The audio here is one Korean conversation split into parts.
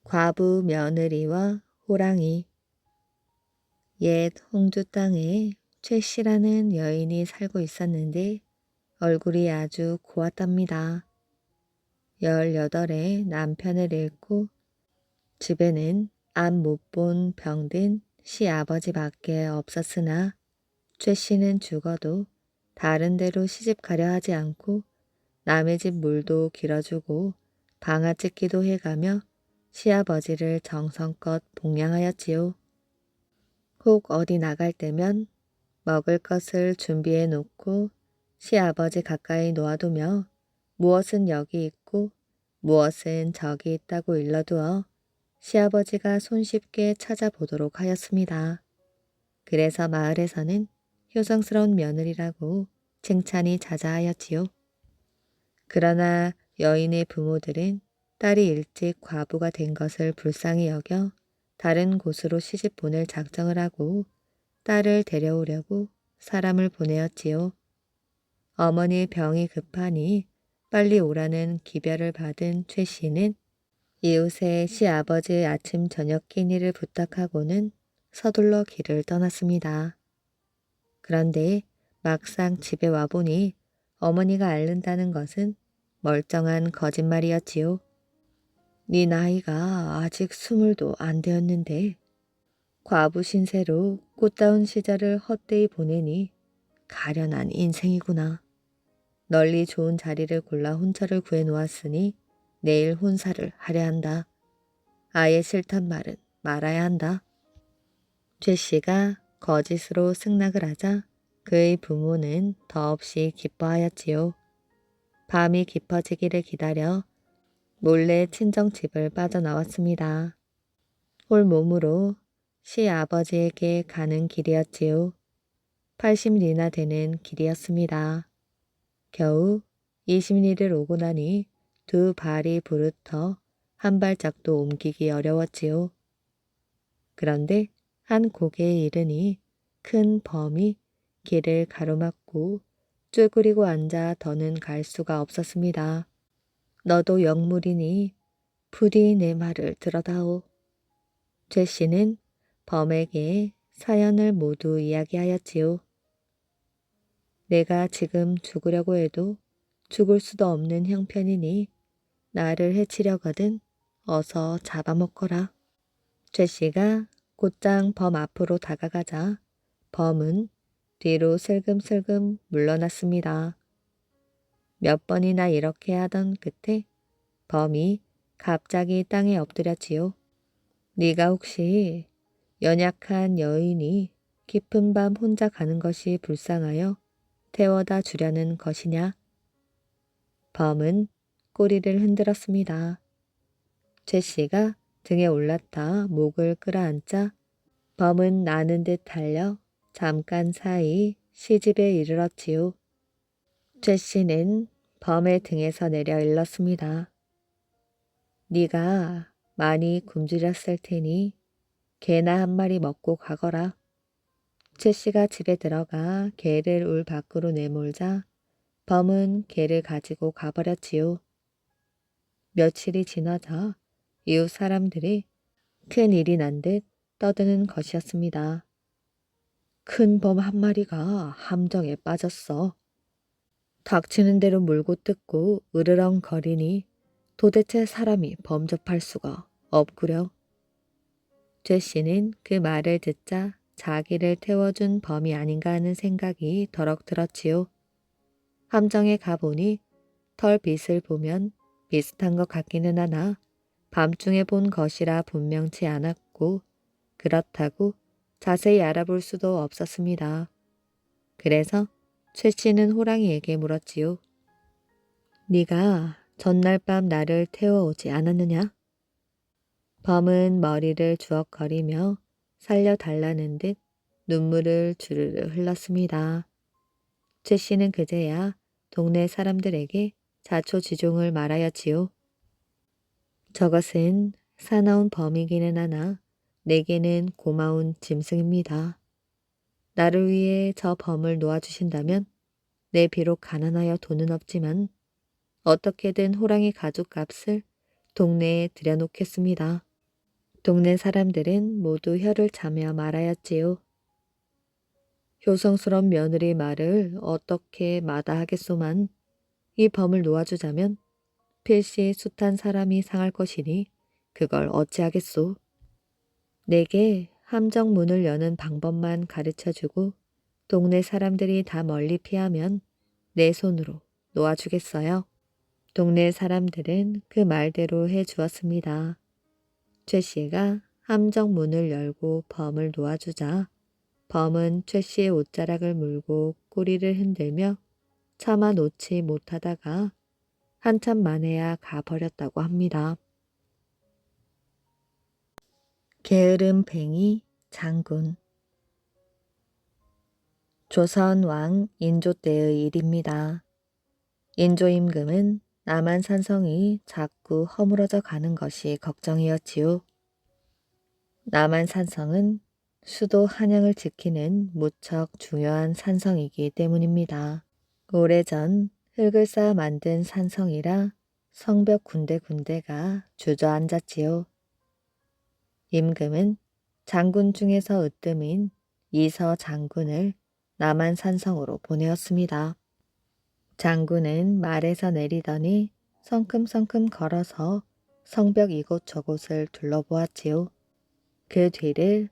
과부 며느리와 호랑이. 옛 홍주 땅에 최씨라는 여인이 살고 있었는데 얼굴이 아주 고왔답니다. 18에 남편을 잃고 집에는 암 못 본 병든 시아버지밖에 없었으나 최씨는 죽어도 다른 데로 시집 가려 하지 않고 남의 집 물도 길어주고 방아찢기도 해가며 시아버지를 정성껏 복양하였지요. 혹 어디 나갈 때면 먹을 것을 준비해 놓고 시아버지 가까이 놓아두며 무엇은 여기 있고 무엇은 저기 있다고 일러두어 시아버지가 손쉽게 찾아보도록 하였습니다. 그래서 마을에서는 효성스러운 며느리라고 칭찬이 자자하였지요. 그러나 여인의 부모들은 딸이 일찍 과부가 된 것을 불쌍히 여겨 다른 곳으로 시집 보낼 작정을 하고 딸을 데려오려고 사람을 보내었지요. 어머니 병이 급하니 빨리 오라는 기별을 받은 최 씨는 이웃의 시아버지의 아침 저녁 끼니를 부탁하고는 서둘러 길을 떠났습니다. 그런데 막상 집에 와보니 어머니가 앓는다는 것은 멀쩡한 거짓말이었지요. 네 나이가 아직 20도 안 되었는데 과부 신세로 꽃다운 시절을 헛되이 보내니 가련한 인생이구나. 널리 좋은 자리를 골라 혼처를 구해놓았으니 내일 혼사를 하려 한다. 아예 싫단 말은 말아야 한다. 최 씨가 거짓으로 승낙을 하자 그의 부모는 더없이 기뻐하였지요. 밤이 깊어지기를 기다려 몰래 친정집을 빠져나왔습니다. 홀몸으로 시아버지에게 가는 길이었지요. 80리나 되는 길이었습니다. 겨우 20리를 오고 나니 두 발이 부르터 한 발짝도 옮기기 어려웠지요. 그런데 한 고개에 이르니 큰 범이 길을 가로막고 쭈그리고 앉아 더는 갈 수가 없었습니다. 너도 영물이니 부디 내 말을 들어다오. 최 씨는 범에게 사연을 모두 이야기하였지요. 내가 지금 죽으려고 해도 죽을 수도 없는 형편이니 나를 해치려거든 어서 잡아먹거라. 최 씨가 곧장 범 앞으로 다가가자 범은 뒤로 슬금슬금 물러났습니다. 몇 번이나 이렇게 하던 끝에 범이 갑자기 땅에 엎드렸지요. 네가 혹시 연약한 여인이 깊은 밤 혼자 가는 것이 불쌍하여 태워다 주려는 것이냐? 범은 꼬리를 흔들었습니다. 최 씨가 등에 올랐다 목을 끌어안자 범은 나는 듯 달려 잠깐 사이 시집에 이르렀지요. 최 씨는 범의 등에서 내려 일렀습니다. 네가 많이 굶주렸을 테니 개나 한 마리 먹고 가거라. 최 씨가 집에 들어가 개를 울 밖으로 내몰자 범은 개를 가지고 가버렸지요. 며칠이 지나자 이웃 사람들이 큰 일이 난 듯 떠드는 것이었습니다. 큰 범 한 마리가 함정에 빠졌어. 닥치는 대로 물고 뜯고 으르렁거리니 도대체 사람이 범접할 수가 없구려. 최 씨는 그 말을 듣자 자기를 태워준 범이 아닌가 하는 생각이 더럭 들었지요. 함정에 가보니 털빛을 보면 비슷한 것 같기는 하나 밤중에 본 것이라 분명치 않았고 그렇다고 자세히 알아볼 수도 없었습니다. 그래서 최 씨는 호랑이에게 물었지요. 네가 전날 밤 나를 태워오지 않았느냐? 범은 머리를 주걱거리며 살려달라는 듯 눈물을 주르르 흘렸습니다. 최 씨는 그제야 동네 사람들에게 자초지종을 말하였지요. 저것은 사나운 범이기는 하나 내게는 고마운 짐승입니다. 나를 위해 저 범을 놓아주신다면 내 비록 가난하여 돈은 없지만 어떻게든 호랑이 가죽 값을 동네에 들여놓겠습니다. 동네 사람들은 모두 혀를 차며 말하였지요. 효성스러운 며느리 말을 어떻게 마다하겠소만 이 범을 놓아주자면 필시 숱한 사람이 상할 것이니 그걸 어찌하겠소. 내게 함정문을 여는 방법만 가르쳐주고 동네 사람들이 다 멀리 피하면 내 손으로 놓아주겠어요. 동네 사람들은 그 말대로 해주었습니다. 최 씨가 함정문을 열고 범을 놓아주자 범은 최 씨의 옷자락을 물고 꼬리를 흔들며 차마 놓지 못하다가 한참 만에야 가버렸다고 합니다. 게으름 뱅이 장군. 조선 왕 인조 때의 일입니다. 인조 임금은 남한 산성이 자꾸 허물어져 가는 것이 걱정이었지요. 남한 산성은 수도 한양을 지키는 무척 중요한 산성이기 때문입니다. 오래전 흙을 쌓아 만든 산성이라 성벽 군데군데가 주저앉았지요. 임금은 장군 중에서 으뜸인 이서 장군을 남한 산성으로 보내었습니다. 장군은 말에서 내리더니 성큼성큼 걸어서 성벽 이곳저곳을 둘러보았지요. 그 뒤를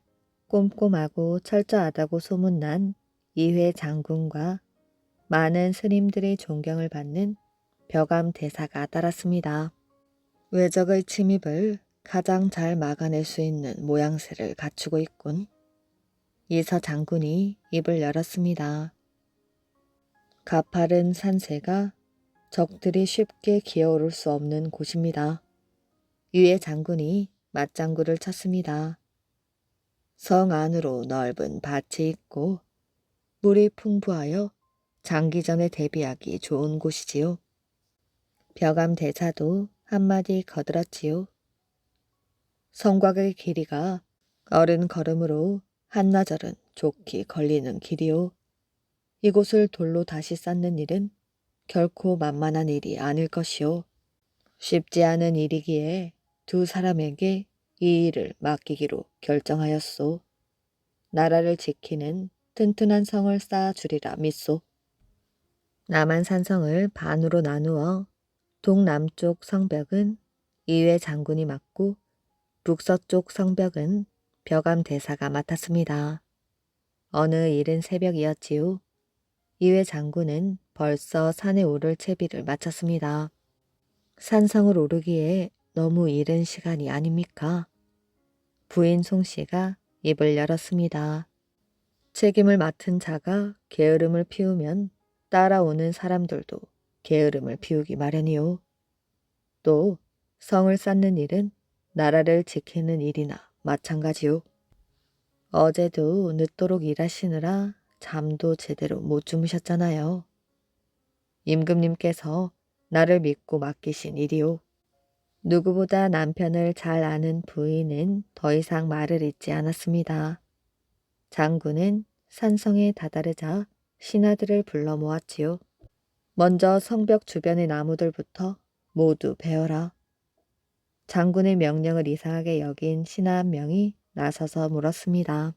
꼼꼼하고 철저하다고 소문난 이회 장군과 많은 스님들의 존경을 받는 벼감 대사가 따랐습니다. 외적의 침입을 가장 잘 막아낼 수 있는 모양새를 갖추고 있군. 이서 장군이 입을 열었습니다. 가파른 산세가 적들이 쉽게 기어오를 수 없는 곳입니다. 이회 장군이 맞장구를 쳤습니다. 성 안으로 넓은 밭이 있고 물이 풍부하여 장기전에 대비하기 좋은 곳이지요. 벼감 대사도 한마디 거들었지요. 성곽의 길이가 어른 걸음으로 한나절은 좋게 걸리는 길이요. 이곳을 돌로 다시 쌓는 일은 결코 만만한 일이 아닐 것이요. 쉽지 않은 일이기에 두 사람에게 이 일을 맡기기로 결정하였소. 나라를 지키는 튼튼한 성을 쌓아주리라 믿소. 남한 산성을 반으로 나누어 동남쪽 성벽은 이회 장군이 맡고 북서쪽 성벽은 벼감 대사가 맡았습니다. 어느 이른 새벽이었지요. 이회 장군은 벌써 산에 오를 채비를 마쳤습니다. 산성을 오르기에 너무 이른 시간이 아닙니까? 부인 송씨가 입을 열었습니다. 책임을 맡은 자가 게으름을 피우면 따라오는 사람들도 게으름을 피우기 마련이요. 또 성을 쌓는 일은 나라를 지키는 일이나 마찬가지요. 어제도 늦도록 일하시느라 잠도 제대로 못 주무셨잖아요. 임금님께서 나를 믿고 맡기신 일이요. 누구보다 남편을 잘 아는 부인은 더 이상 말을 잇지 않았습니다. 장군은 산성에 다다르자 신하들을 불러 모았지요. 먼저 성벽 주변의 나무들부터 모두 베어라. 장군의 명령을 이상하게 여긴 신하 한 명이 나서서 물었습니다.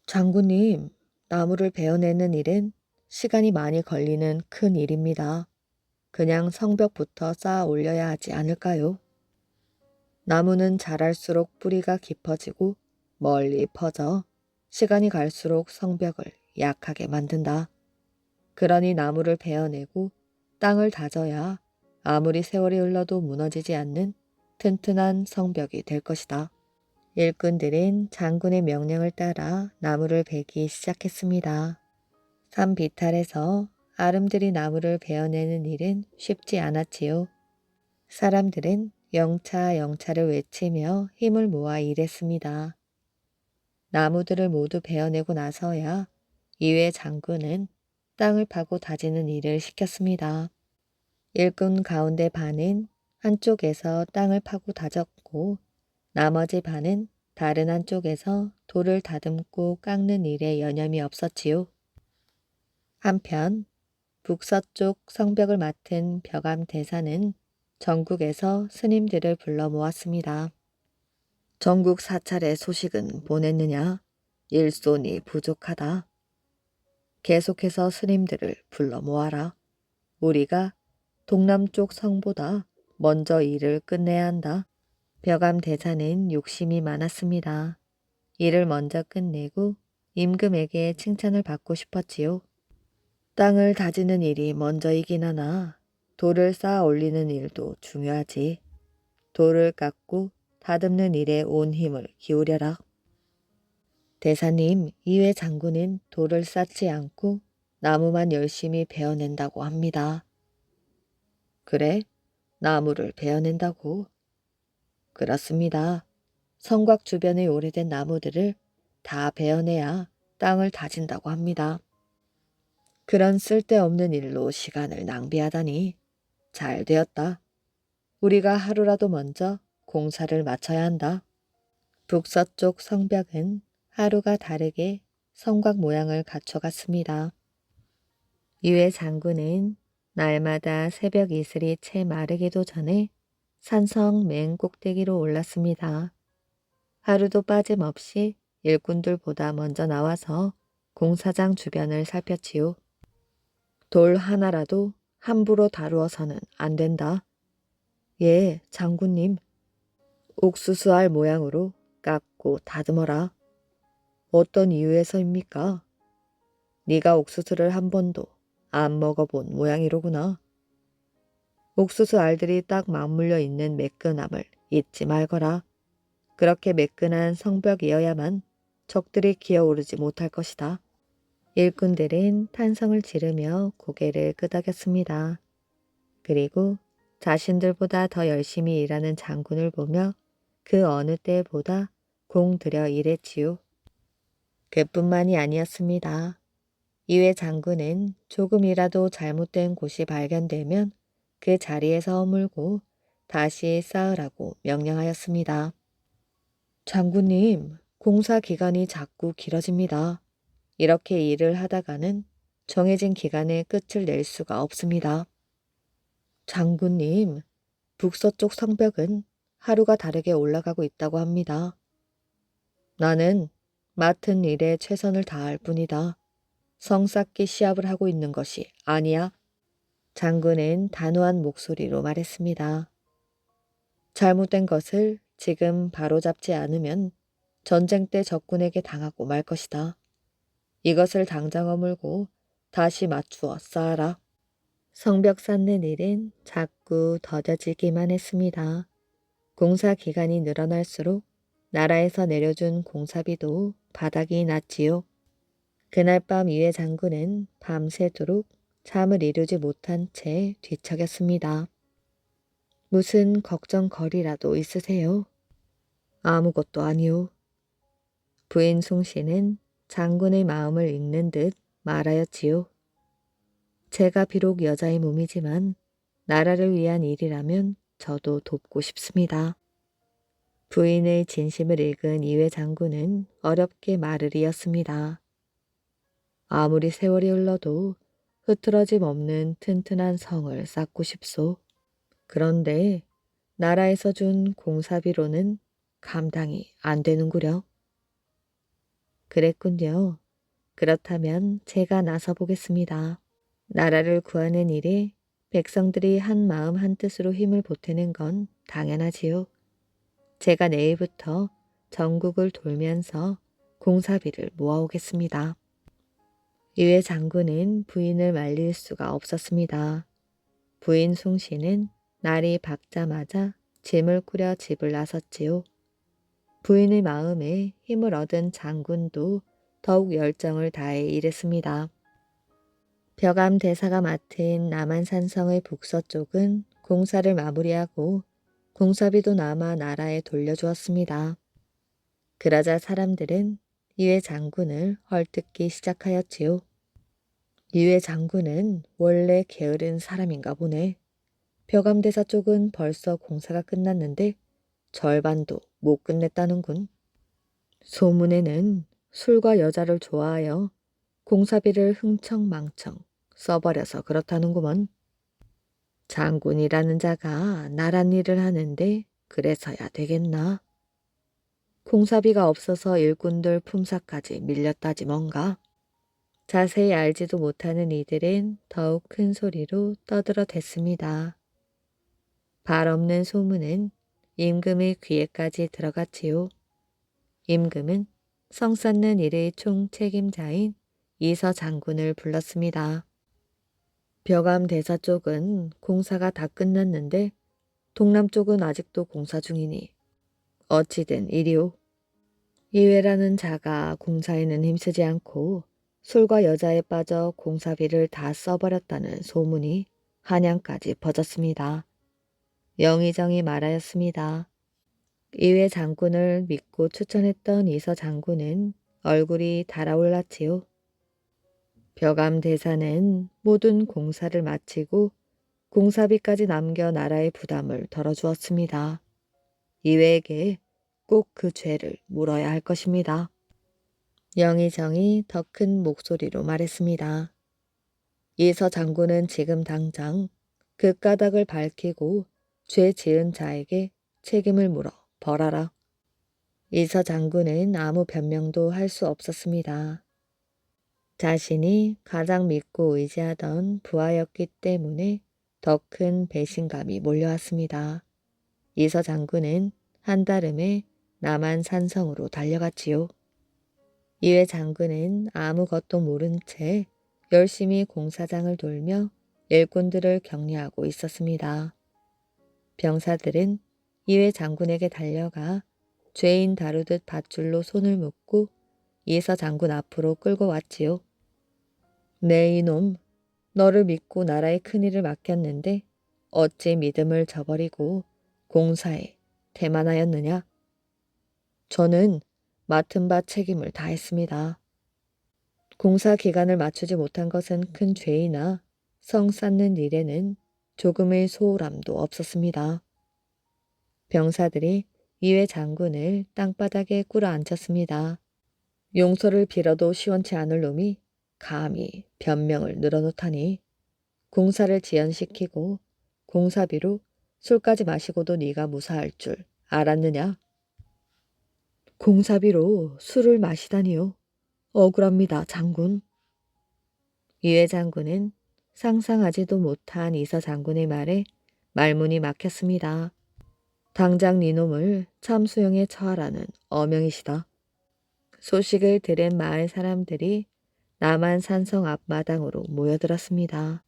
장군님, 나무를 베어내는 일은 시간이 많이 걸리는 큰 일입니다. 그냥 성벽부터 쌓아 올려야 하지 않을까요? 나무는 자랄수록 뿌리가 깊어지고 멀리 퍼져 시간이 갈수록 성벽을 약하게 만든다. 그러니 나무를 베어내고 땅을 다져야 아무리 세월이 흘러도 무너지지 않는 튼튼한 성벽이 될 것이다. 일꾼들은 장군의 명령을 따라 나무를 베기 시작했습니다. 산 비탈에서 아름드리 나무를 베어내는 일은 쉽지 않았지요. 사람들은 영차 영차를 외치며 힘을 모아 일했습니다. 나무들을 모두 베어내고 나서야 이회 장군은 땅을 파고 다지는 일을 시켰습니다. 일꾼 가운데 반은 한쪽에서 땅을 파고 다졌고 나머지 반은 다른 한쪽에서 돌을 다듬고 깎는 일에 여념이 없었지요. 한편 북서쪽 성벽을 맡은 벼감 대사는 전국에서 스님들을 불러 모았습니다. 전국 사찰의 소식은 보냈느냐? 일손이 부족하다. 계속해서 스님들을 불러 모아라. 우리가 동남쪽 성보다 먼저 일을 끝내야 한다. 벼감 대사는 욕심이 많았습니다. 일을 먼저 끝내고 임금에게 칭찬을 받고 싶었지요. 땅을 다지는 일이 먼저이긴 하나 돌을 쌓아 올리는 일도 중요하지. 돌을 깎고 다듬는 일에 온 힘을 기울여라. 대사님, 이회 장군은 돌을 쌓지 않고 나무만 열심히 베어낸다고 합니다. 그래? 나무를 베어낸다고? 그렇습니다. 성곽 주변의 오래된 나무들을 다 베어내야 땅을 다진다고 합니다. 그런 쓸데없는 일로 시간을 낭비하다니 잘 되었다. 우리가 하루라도 먼저 공사를 마쳐야 한다. 북서쪽 성벽은 하루가 다르게 성곽 모양을 갖춰갔습니다. 유해 장군은 날마다 새벽 이슬이 채 마르기도 전에 산성 맨 꼭대기로 올랐습니다. 하루도 빠짐없이 일꾼들보다 먼저 나와서 공사장 주변을 살폈지요. 돌 하나라도 함부로 다루어서는 안 된다. 예, 장군님. 옥수수알 모양으로 깎고 다듬어라. 어떤 이유에서입니까? 네가 옥수수를 한 번도 안 먹어본 모양이로구나. 옥수수 알들이 딱 맞물려 있는 매끈함을 잊지 말거라. 그렇게 매끈한 성벽이어야만 적들이 기어오르지 못할 것이다. 일꾼들은 탄성을 지르며 고개를 끄덕였습니다. 그리고 자신들보다 더 열심히 일하는 장군을 보며 그 어느 때보다 공들여 일했지요. 그뿐만이 아니었습니다. 이회 장군은 조금이라도 잘못된 곳이 발견되면 그 자리에서 허물고 다시 쌓으라고 명령하였습니다. 장군님, 공사 기간이 자꾸 길어집니다. 이렇게 일을 하다가는 정해진 기간에 끝을 낼 수가 없습니다. 장군님, 북서쪽 성벽은 하루가 다르게 올라가고 있다고 합니다. 나는 맡은 일에 최선을 다할 뿐이다. 성 쌓기 시합을 하고 있는 것이 아니야. 장군은 단호한 목소리로 말했습니다. 잘못된 것을 지금 바로잡지 않으면 전쟁 때 적군에게 당하고 말 것이다. 이것을 당장 허물고 다시 맞추어 쌓아라. 성벽 쌓는 일은 자꾸 더뎌지기만 했습니다. 공사 기간이 늘어날수록 나라에서 내려준 공사비도 바닥이 났지요. 그날 밤 이회 장군은 밤새도록 잠을 이루지 못한 채 뒤척였습니다. 무슨 걱정거리라도 있으세요? 아무것도 아니오. 부인 숭씨는 장군의 마음을 읽는 듯 말하였지요. 제가 비록 여자의 몸이지만 나라를 위한 일이라면 저도 돕고 싶습니다. 부인의 진심을 읽은 이회 장군은 어렵게 말을 이었습니다. 아무리 세월이 흘러도 흐트러짐 없는 튼튼한 성을 쌓고 싶소. 그런데 나라에서 준 공사비로는 감당이 안 되는구려. 그랬군요. 그렇다면 제가 나서 보겠습니다. 나라를 구하는 일에 백성들이 한 마음 한 뜻으로 힘을 보태는 건 당연하지요. 제가 내일부터 전국을 돌면서 공사비를 모아오겠습니다. 이회 장군은 부인을 말릴 수가 없었습니다. 부인 숭씨는 날이 밝자마자 짐을 꾸려 집을 나섰지요. 부인의 마음에 힘을 얻은 장군도 더욱 열정을 다해 일했습니다. 벼감 대사가 맡은 남한산성의 북서쪽은 공사를 마무리하고 공사비도 남아 나라에 돌려주었습니다. 그러자 사람들은 이회 장군을 헐뜯기 시작하였지요. 이회 장군은 원래 게으른 사람인가 보네. 벼감대사 쪽은 벌써 공사가 끝났는데 절반도 못 끝냈다는군. 소문에는 술과 여자를 좋아하여 공사비를 흥청망청 써버려서 그렇다는구먼. 장군이라는 자가 나란 일을 하는데 그래서야 되겠나? 공사비가 없어서 일꾼들 품삯까지 밀렸다지 뭔가. 자세히 알지도 못하는 이들은 더욱 큰 소리로 떠들어댔습니다. 발 없는 소문은 임금의 귀에까지 들어갔지요. 임금은 성 쌓는 일의 총책임자인 이서 장군을 불렀습니다. 벼감 대사 쪽은 공사가 다 끝났는데 동남쪽은 아직도 공사 중이니 어찌된 일이오. 이회라는 자가 공사에는 힘쓰지 않고 술과 여자에 빠져 공사비를 다 써버렸다는 소문이 한양까지 퍼졌습니다. 영의정이 말하였습니다. 이회 장군을 믿고 추천했던 이서 장군은 얼굴이 달아올랐지요. 벼감 대사는 모든 공사를 마치고 공사비까지 남겨 나라의 부담을 덜어주었습니다. 이회에게 꼭 그 죄를 물어야 할 것입니다. 영의정이 더 큰 목소리로 말했습니다. 이서 장군은 지금 당장 그 까닭을 밝히고 죄 지은 자에게 책임을 물어 벌하라. 이서 장군은 아무 변명도 할 수 없었습니다. 자신이 가장 믿고 의지하던 부하였기 때문에 더 큰 배신감이 몰려왔습니다. 이서 장군은 한달음에 남한 산성으로 달려갔지요. 이회 장군은 아무것도 모른 채 열심히 공사장을 돌며 일꾼들을 격려하고 있었습니다. 병사들은 이회 장군에게 달려가 죄인 다루듯 밧줄로 손을 묶고 이서 장군 앞으로 끌고 왔지요. 네 이놈, 너를 믿고 나라의 큰일을 맡겼는데 어찌 믿음을 저버리고 공사에 태만하였느냐? 저는 맡은 바 책임을 다했습니다. 공사 기간을 맞추지 못한 것은 큰 죄이나 성 쌓는 일에는 조금의 소홀함도 없었습니다. 병사들이 이회 장군을 땅바닥에 꿇어앉혔습니다. 용서를 빌어도 시원치 않을 놈이 감히 변명을 늘어놓다니 공사를 지연시키고 공사비로 술까지 마시고도 네가 무사할 줄 알았느냐? 공사비로 술을 마시다니요. 억울합니다, 장군. 이회 장군은 상상하지도 못한 이서 장군의 말에 말문이 막혔습니다. 당장 니놈을 참수형에 처하라는 어명이시다. 소식을 들은 마을 사람들이 남한 산성 앞마당으로 모여들었습니다.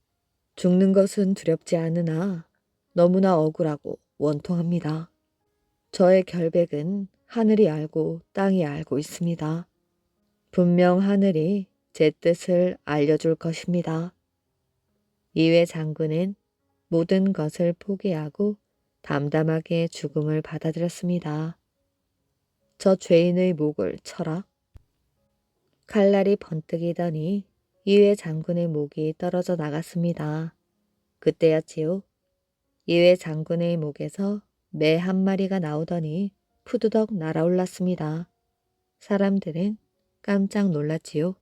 죽는 것은 두렵지 않으나 너무나 억울하고 원통합니다. 저의 결백은 하늘이 알고 땅이 알고 있습니다. 분명 하늘이 제 뜻을 알려줄 것입니다. 이회 장군은 모든 것을 포기하고 담담하게 죽음을 받아들였습니다. 저 죄인의 목을 쳐라. 칼날이 번뜩이더니 이회 장군의 목이 떨어져 나갔습니다. 그때였지요. 이회 장군의 목에서 매 한 마리가 나오더니 푸드덕 날아올랐습니다. 사람들은 깜짝 놀랐지요.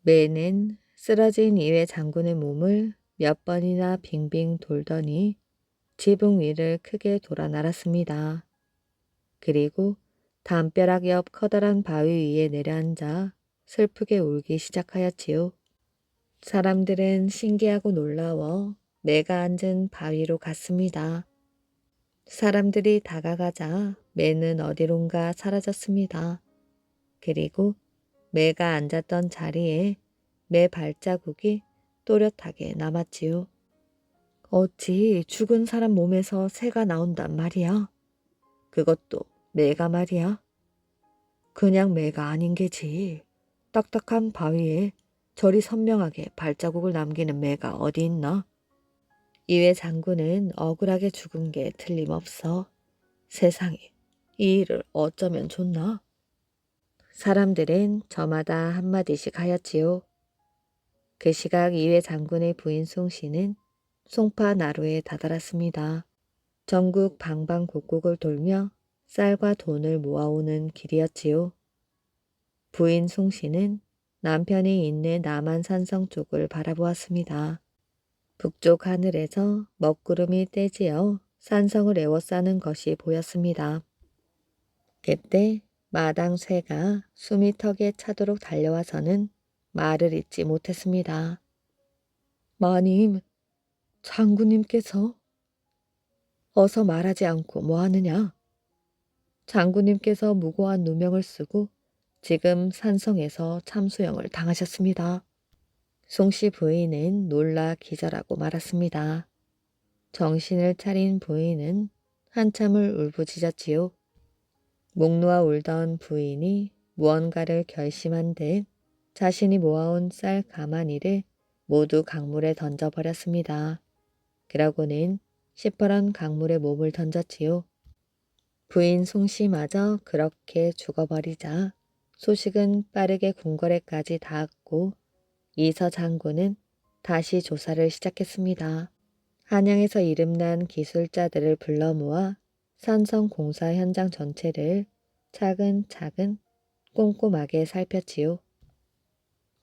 매는 쓰러진 이회 장군의 몸을 몇 번이나 빙빙 돌더니 지붕 위를 크게 돌아 날았습니다. 그리고 담벼락 옆 커다란 바위 위에 내려앉아 슬프게 울기 시작하였지요. 사람들은 신기하고 놀라워 매가 앉은 바위로 갔습니다. 사람들이 다가가자 매는 어디론가 사라졌습니다. 그리고 매가 앉았던 자리에 매 발자국이 또렷하게 남았지요. 어찌 죽은 사람 몸에서 새가 나온단 말이야? 그것도 매가 말이야? 그냥 매가 아닌 게지. 딱딱한 바위에 저리 선명하게 발자국을 남기는 매가 어디 있나? 이회 장군은 억울하게 죽은 게 틀림없어. 세상에, 이 일을 어쩌면 좋나? 사람들은 저마다 한마디씩 하였지요. 그 시각 이회 장군의 부인 송씨는 송파 나루에 다다랐습니다. 전국 방방곡곡을 돌며 쌀과 돈을 모아오는 길이었지요. 부인 송씨는 남편이 있는 남한 산성 쪽을 바라보았습니다. 북쪽 하늘에서 먹구름이 떼지어 산성을 에워싸는 것이 보였습니다. 그때 마당 쇠가 숨이 턱에 차도록 달려와서는 말을 잇지 못했습니다. 마님, 장군님께서 어서 말하지 않고 뭐 하느냐? 장군님께서 무고한 누명을 쓰고 지금 산성에서 참수형을 당하셨습니다. 송씨 부인은 놀라 기절하고 말았습니다. 정신을 차린 부인은 한참을 울부짖었지요. 목 놓아 울던 부인이 무언가를 결심한 듯 자신이 모아온 쌀 가마니를 모두 강물에 던져버렸습니다. 그러고는 시퍼런 강물에 몸을 던졌지요. 부인 송씨마저 그렇게 죽어버리자 소식은 빠르게 궁궐에까지 닿았고 이서 장군은 다시 조사를 시작했습니다. 한양에서 이름난 기술자들을 불러 모아 산성 공사 현장 전체를 차근차근 꼼꼼하게 살폈지요.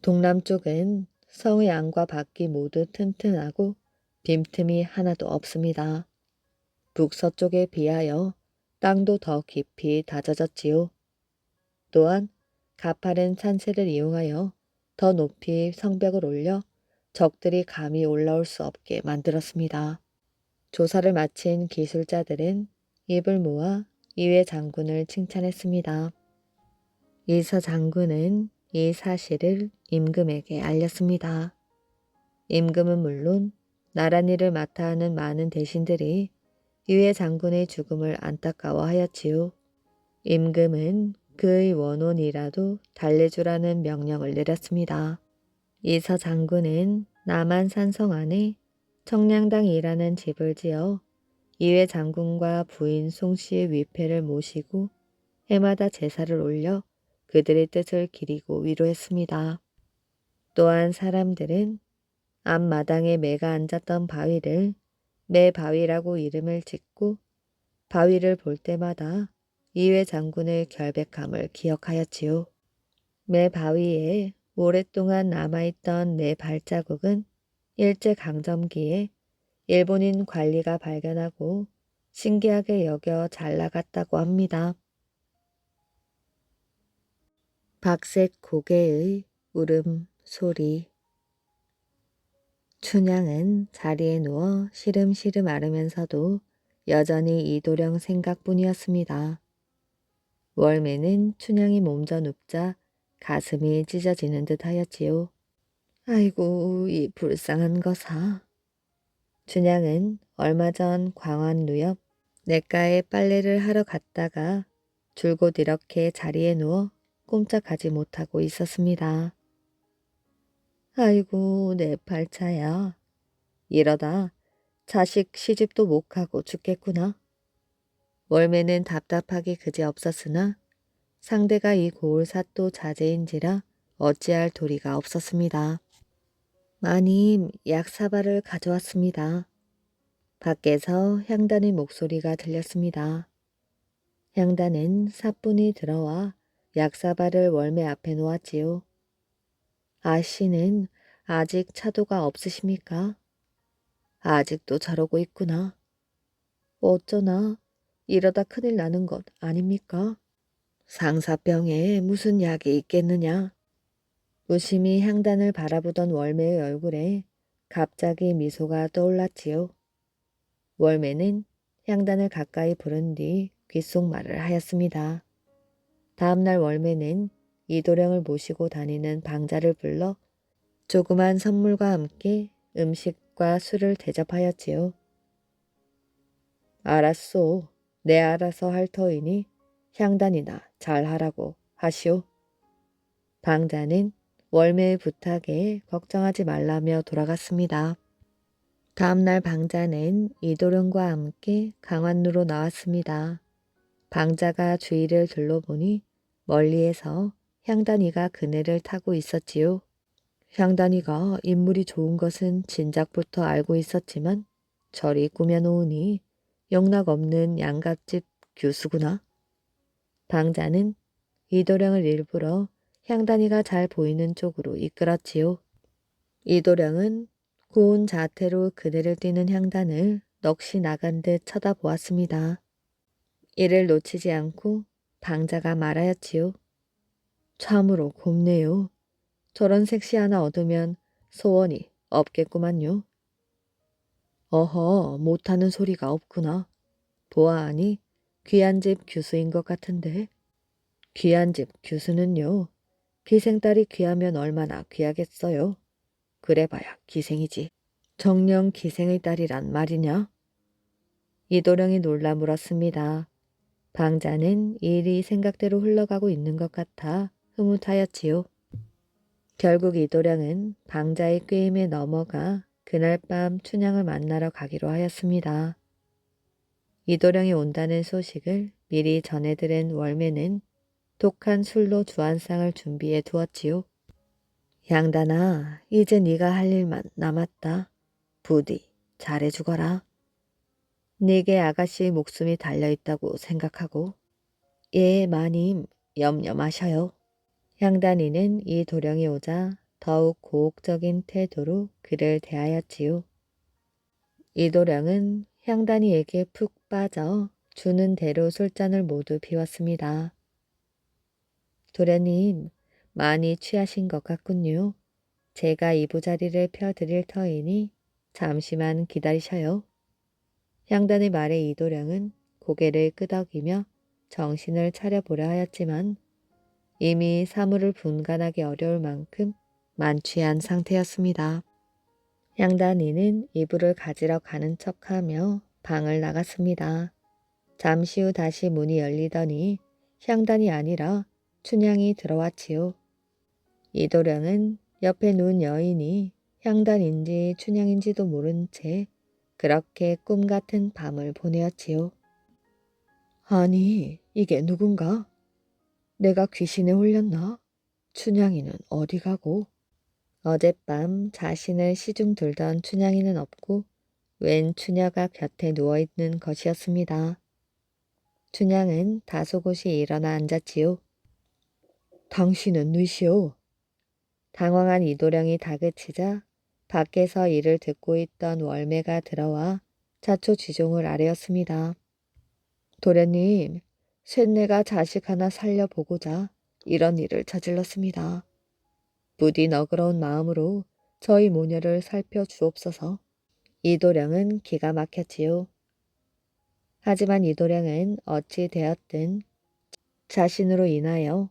동남쪽은 성의 안과 밖이 모두 튼튼하고 빈틈이 하나도 없습니다. 북서쪽에 비하여 땅도 더 깊이 다져졌지요. 또한 가파른 산세를 이용하여 더 높이 성벽을 올려 적들이 감히 올라올 수 없게 만들었습니다. 조사를 마친 기술자들은 입을 모아 이회 장군을 칭찬했습니다. 이서 장군은 이 사실을 임금에게 알렸습니다. 임금은 물론 나랏일을 맡아 하는 많은 대신들이 이회 장군의 죽음을 안타까워하였지요. 임금은 그의 원혼이라도 달래주라는 명령을 내렸습니다. 이서 장군은 남한 산성 안에 청량당이라는 집을 지어 이회 장군과 부인 송씨의 위패를 모시고 해마다 제사를 올려 그들의 뜻을 기리고 위로했습니다. 또한 사람들은 앞마당에 매가 앉았던 바위를 매바위라고 이름을 짓고 바위를 볼 때마다 이회 장군의 결백함을 기억하였지요. 매바위에 오랫동안 남아있던 내 발자국은 일제강점기에 일본인 관리가 발견하고 신기하게 여겨 잘 나갔다고 합니다. 박색 고개의 울음소리. 춘향은 자리에 누워 시름시름 앓으면서도 여전히 이도령 생각뿐이었습니다. 월매는 춘향이 몸져 눕자 가슴이 찢어지는 듯 하였지요. 아이고 이 불쌍한 거사. 춘향은 얼마 전 광안루 옆 냇가에 빨래를 하러 갔다가 줄곧 이렇게 자리에 누워 꼼짝하지 못하고 있었습니다. 아이고 내 팔자야. 이러다 자식 시집도 못 가고 죽겠구나. 월매는 답답하기 그지없었으나 상대가 이 고을삿도 자제인지라 어찌할 도리가 없었습니다. 마님, 약사발을 가져왔습니다. 밖에서 향단의 목소리가 들렸습니다. 향단은 사뿐히 들어와 약사발을 월매 앞에 놓았지요. 아씨는 아직 차도가 없으십니까? 아직도 저러고 있구나. 어쩌나 이러다 큰일 나는 것 아닙니까? 상사병에 무슨 약이 있겠느냐? 무심히 향단을 바라보던 월매의 얼굴에 갑자기 미소가 떠올랐지요. 월매는 향단을 가까이 부른 뒤 귓속말을 하였습니다. 다음날 월매는 이도령을 모시고 다니는 방자를 불러 조그만 선물과 함께 음식과 술을 대접하였지요. 알았소. 내 알아서 할 터이니 향단이나 잘하라고 하시오. 방자는 월매의 부탁에 걱정하지 말라며 돌아갔습니다. 다음날 방자는 이도령과 함께 강안루로 나왔습니다. 방자가 주위를 둘러보니 멀리에서 향단이가 그네를 타고 있었지요. 향단이가 인물이 좋은 것은 진작부터 알고 있었지만 저리 꾸며놓으니 영락없는 양갓집 교수구나. 방자는 이도령을 일부러 향단이가 잘 보이는 쪽으로 이끌었지요. 이도령은 고운 자태로 그네를 뛰는 향단을 넋이 나간 듯 쳐다보았습니다. 이를 놓치지 않고 방자가 말하였지요. 참으로 곱네요. 저런 색시 하나 얻으면 소원이 없겠구만요. 어허, 못하는 소리가 없구나. 보아하니 귀한 집 규수인 것 같은데. 귀한 집 규수는요. 기생딸이 귀하면 얼마나 귀하겠어요. 그래봐야 기생이지. 정녕 기생의 딸이란 말이냐? 이도령이 놀라 물었습니다. 방자는 일이 생각대로 흘러가고 있는 것 같아 흐뭇하였지요. 결국 이도령은 방자의 꾀임에 넘어가 그날 밤 춘향을 만나러 가기로 하였습니다. 이도령이 온다는 소식을 미리 전해들은 월매는 독한 술로 주한상을 준비해 두었지요. 양단아, 이제 네가 할 일만 남았다. 부디 잘해주거라. 네게 아가씨의 목숨이 달려있다고 생각하고. 예, 마님, 염려 마셔요. 향단이는 이 도령이 오자 더욱 고혹적인 태도로 그를 대하였지요. 이 도령은 향단이에게 푹 빠져 주는 대로 술잔을 모두 비웠습니다. 도련님, 많이 취하신 것 같군요. 제가 이부자리를 펴드릴 터이니 잠시만 기다리셔요. 향단의 말에 이도령은 고개를 끄덕이며 정신을 차려보려 하였지만 이미 사물을 분간하기 어려울 만큼 만취한 상태였습니다. 향단이는 이불을 가지러 가는 척하며 방을 나갔습니다. 잠시 후 다시 문이 열리더니 향단이 아니라 춘향이 들어왔지요. 이도령은 옆에 누운 여인이 향단인지 춘향인지도 모른 채 그렇게 꿈같은 밤을 보내었지요. 아니, 이게 누군가? 내가 귀신에 홀렸나? 춘향이는 어디 가고? 어젯밤 자신을 시중 들던 춘향이는 없고 웬 추녀가 곁에 누워있는 것이었습니다. 춘향은 다소곳이 일어나 앉았지요. 당신은 누이시오? 당황한 이도령이 다그치자 밖에서 이를 듣고 있던 월매가 들어와 자초지종을 아뢰었습니다. 도련님, 셋내가 자식 하나 살려보고자 이런 일을 저질렀습니다. 부디 너그러운 마음으로 저희 모녀를 살펴주옵소서. 이도령은 기가 막혔지요. 하지만 이도령은 어찌 되었든 자신으로 인하여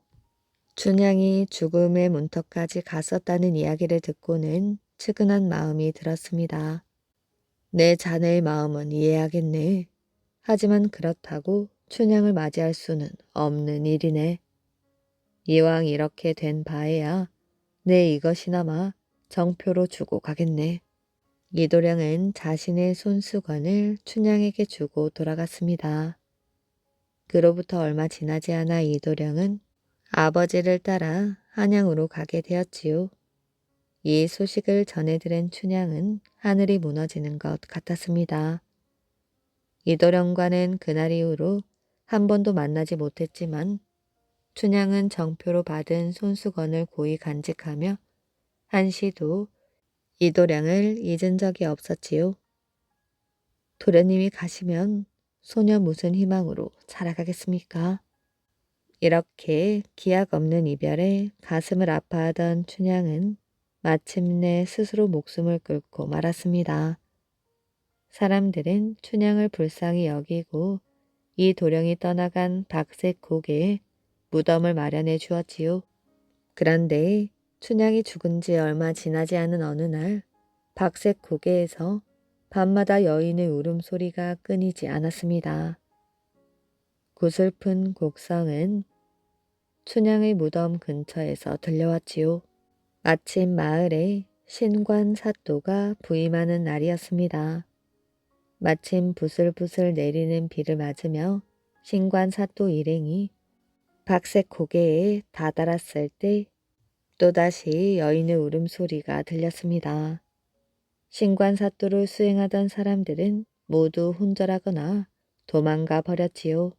춘향이 죽음의 문턱까지 갔었다는 이야기를 듣고는 측은한 마음이 들었습니다. 내 자네의 마음은 이해하겠네. 하지만 그렇다고 춘향을 맞이할 수는 없는 일이네. 이왕 이렇게 된 바에야 내 이것이나마 정표로 주고 가겠네. 이도령은 자신의 손수건을 춘향에게 주고 돌아갔습니다. 그로부터 얼마 지나지 않아 이도령은 아버지를 따라 한양으로 가게 되었지요. 이 소식을 전해들은 춘향은 하늘이 무너지는 것 같았습니다. 이도령과는 그날 이후로 한 번도 만나지 못했지만 춘향은 정표로 받은 손수건을 고이 간직하며 한시도 이도령을 잊은 적이 없었지요. 도련님이 가시면 소녀 무슨 희망으로 살아가겠습니까? 이렇게 기약 없는 이별에 가슴을 아파하던 춘향은 마침내 스스로 목숨을 끊고 말았습니다. 사람들은 춘향을 불쌍히 여기고 이 도령이 떠나간 박색 고개에 무덤을 마련해 주었지요. 그런데 춘향이 죽은 지 얼마 지나지 않은 어느 날 박색 고개에서 밤마다 여인의 울음소리가 끊이지 않았습니다. 구슬픈 곡성은 춘향의 무덤 근처에서 들려왔지요. 마침 마을에 신관 사또가 부임하는 날이었습니다. 마침 부슬부슬 내리는 비를 맞으며 신관 사또 일행이 박색 고개에 다다랐을 때 또다시 여인의 울음소리가 들렸습니다. 신관 사또를 수행하던 사람들은 모두 혼절하거나 도망가 버렸지요.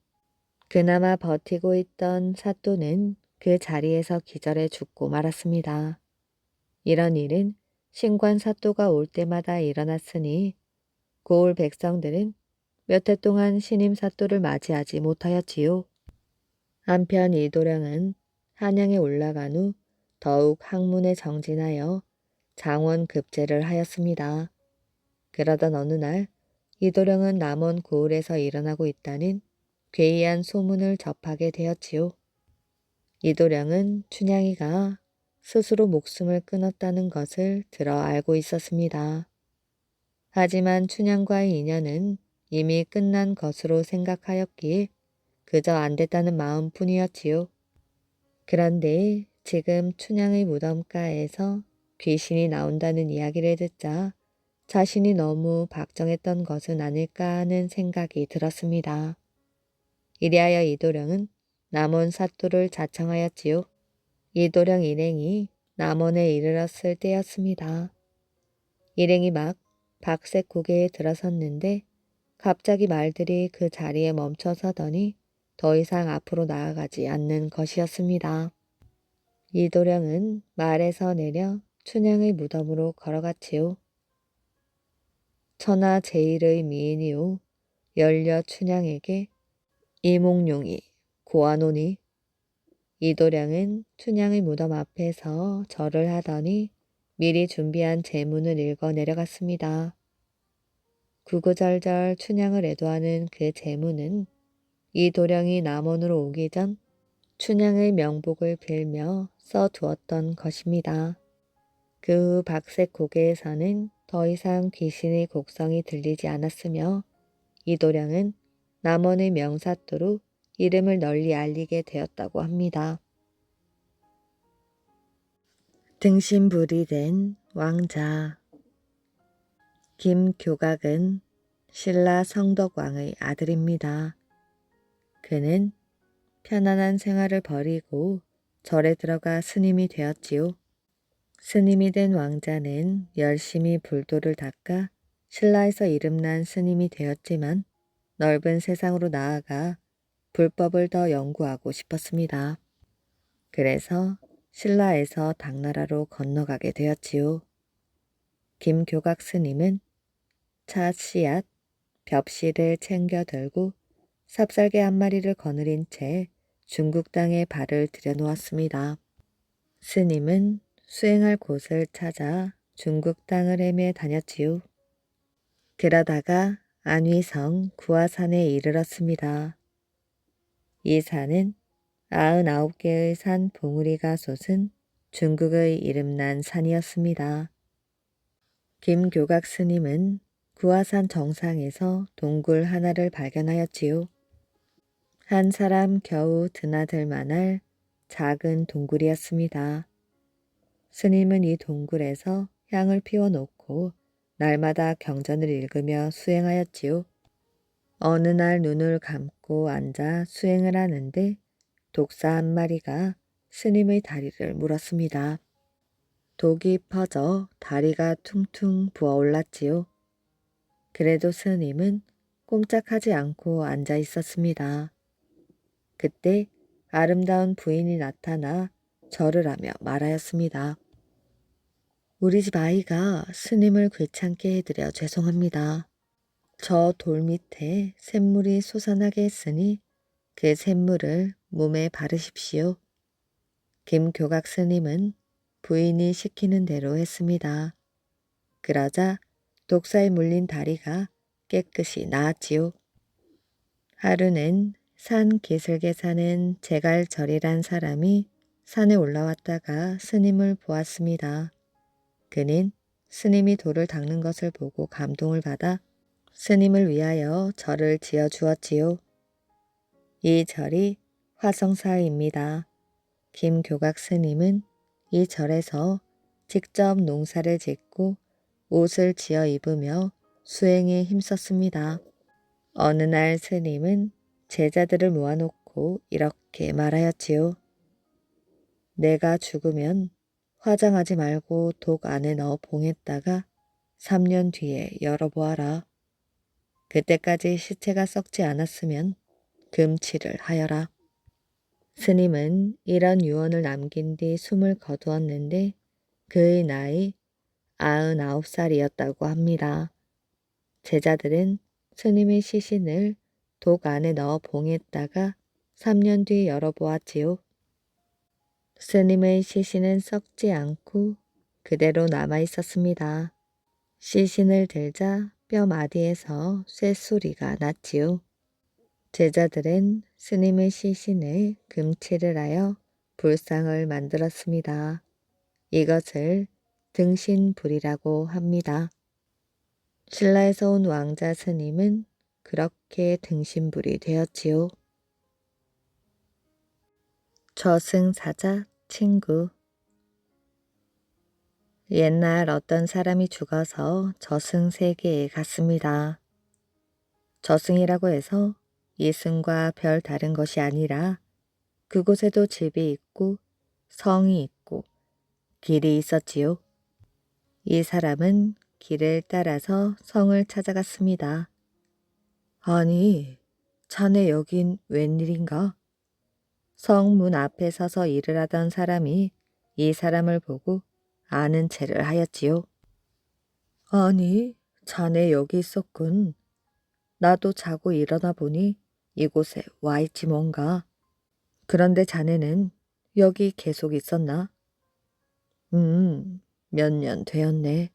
그나마 버티고 있던 사또는 그 자리에서 기절해 죽고 말았습니다. 이런 일은 신관 사또가 올 때마다 일어났으니 고을 백성들은 몇 해 동안 신임 사또를 맞이하지 못하였지요. 한편 이도령은 한양에 올라간 후 더욱 학문에 정진하여 장원 급제를 하였습니다. 그러던 어느 날 이도령은 남원 고을에서 일어나고 있다는 괴이한 소문을 접하게 되었지요. 이도령은 춘향이가 스스로 목숨을 끊었다는 것을 들어 알고 있었습니다. 하지만 춘향과의 인연은 이미 끝난 것으로 생각하였기에 그저 안 됐다는 마음뿐이었지요. 그런데 지금 춘향의 무덤가에서 귀신이 나온다는 이야기를 듣자 자신이 너무 박정했던 것은 아닐까 하는 생각이 들었습니다. 이리하여 이도령은 남원 사또를 자청하였지요. 이도령 일행이 남원에 이르렀을 때였습니다. 일행이 막 박색 고개에 들어섰는데 갑자기 말들이 그 자리에 멈춰서더니 더 이상 앞으로 나아가지 않는 것이었습니다. 이도령은 말에서 내려 춘향의 무덤으로 걸어갔지요. 천하 제일의 미인이요 열려 춘향에게 이몽룡이 고아노니. 이도령은 춘향의 무덤 앞에서 절을 하더니 미리 준비한 제문을 읽어 내려갔습니다. 구구절절 춘향을 애도하는 그 제문은 이도령이 남원으로 오기 전 춘향의 명복을 빌며 써두었던 것입니다. 그 후 박색 고개에서는 더 이상 귀신의 곡성이 들리지 않았으며 이도령은 남원의 명사또로 이름을 널리 알리게 되었다고 합니다. 등신불이 된 왕자. 김교각은 신라 성덕왕의 아들입니다. 그는 편안한 생활을 버리고 절에 들어가 스님이 되었지요. 스님이 된 왕자는 열심히 불도를 닦아 신라에서 이름난 스님이 되었지만 넓은 세상으로 나아가 불법을 더 연구하고 싶었습니다. 그래서 신라에서 당나라로 건너가게 되었지요. 김교각 스님은 차 씨앗, 벽실을 챙겨 들고 삽살개 한 마리를 거느린 채 중국 땅에 발을 들여놓았습니다. 스님은 수행할 곳을 찾아 중국 땅을 헤매 다녔지요. 그러다가 안위성 구화산에 이르렀습니다. 이 산은 99개의 산 봉우리가 솟은 중국의 이름난 산이었습니다. 김교각 스님은 구화산 정상에서 동굴 하나를 발견하였지요. 한 사람 겨우 드나들 만할 작은 동굴이었습니다. 스님은 이 동굴에서 향을 피워놓고 날마다 경전을 읽으며 수행하였지요. 어느 날 눈을 감고 앉아 수행을 하는데 독사 한 마리가 스님의 다리를 물었습니다. 독이 퍼져 다리가 퉁퉁 부어올랐지요. 그래도 스님은 꼼짝하지 않고 앉아 있었습니다. 그때 아름다운 부인이 나타나 절을 하며 말하였습니다. 우리 집 아이가 스님을 귀찮게 해드려 죄송합니다. 저 돌 밑에 샘물이 솟아나게 했으니 그 샘물을 몸에 바르십시오. 김교각 스님은 부인이 시키는 대로 했습니다. 그러자 독사에 물린 다리가 깨끗이 나았지요. 하루는 산 기슭에 사는 제갈절이란 사람이 산에 올라왔다가 스님을 보았습니다. 그는 스님이 돌을 닦는 것을 보고 감동을 받아 스님을 위하여 절을 지어 주었지요. 이 절이 화성사입니다. 김교각 스님은 이 절에서 직접 농사를 짓고 옷을 지어 입으며 수행에 힘썼습니다. 어느 날 스님은 제자들을 모아놓고 이렇게 말하였지요. 내가 죽으면 화장하지 말고 독 안에 넣어 봉했다가 3년 뒤에 열어보아라. 그때까지 시체가 썩지 않았으면 금치를 하여라. 스님은 이런 유언을 남긴 뒤 숨을 거두었는데 그의 나이 99살이었다고 합니다. 제자들은 스님의 시신을 독 안에 넣어 봉했다가 3년 뒤 열어보았지요. 스님의 시신은 썩지 않고 그대로 남아 있었습니다. 시신을 들자 뼈 마디에서 쇳소리가 났지요. 제자들은 스님의 시신에 금칠을 하여 불상을 만들었습니다. 이것을 등신불이라고 합니다. 신라에서 온 왕자 스님은 그렇게 등신불이 되었지요. 저승사자 친구. 옛날 어떤 사람이 죽어서 저승세계에 갔습니다. 저승이라고 해서 이승과 별 다른 것이 아니라 그곳에도 집이 있고 성이 있고 길이 있었지요. 이 사람은 길을 따라서 성을 찾아갔습니다. 아니, 자네 여긴 웬일인가? 성문 앞에 서서 일을 하던 사람이 이 사람을 보고 아는 체를 하였지요. 아니, 자네 여기 있었군. 나도 자고 일어나 보니 이곳에 와 있지 뭔가. 그런데 자네는 여기 계속 있었나? 몇 년 되었네.